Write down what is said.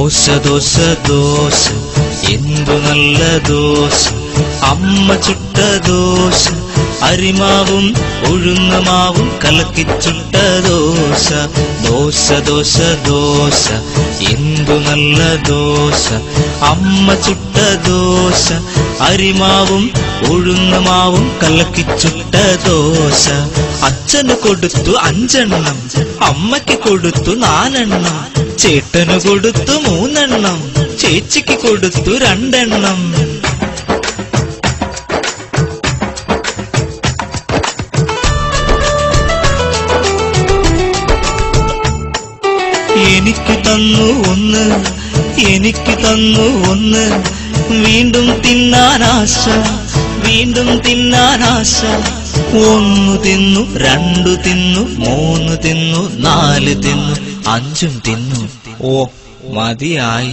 ദോശ ദോശ ദോശ എന്തു നല്ല ദോശ, അമ്മ ചുട്ട ദോശ, അരിമാവും ഉഴുന്നമാവും കലക്കിച്ചുട്ട ദോശ. ദോശ ദോശ ദോശ എന്തു നല്ല ദോശ, അമ്മ ചുട്ട ദോശ, അരിമാവും ഉഴുന്നമാവും കലക്കിച്ചുട്ട ദോശ. അച്ഛന് കൊടുത്തു 5 എണ്ണം, അമ്മയ്ക്ക് കൊടുത്തു 4 എണ്ണം, ചേട്ടന് കൊടുത്തു 3 എണ്ണം, ചേച്ചിക്ക് കൊടുത്തു 2 എണ്ണം. എനിക്ക് തന്നു 1, എനിക്ക് തന്നു 1, വീണ്ടും തിന്നാനാശ, വീണ്ടും തിന്നാനാശ. 1 തിന്നു, 2 തിന്നു, 3 തിന്നു, 4 തിന്നു, 5 തിന്നു. ഓ മതിയായി.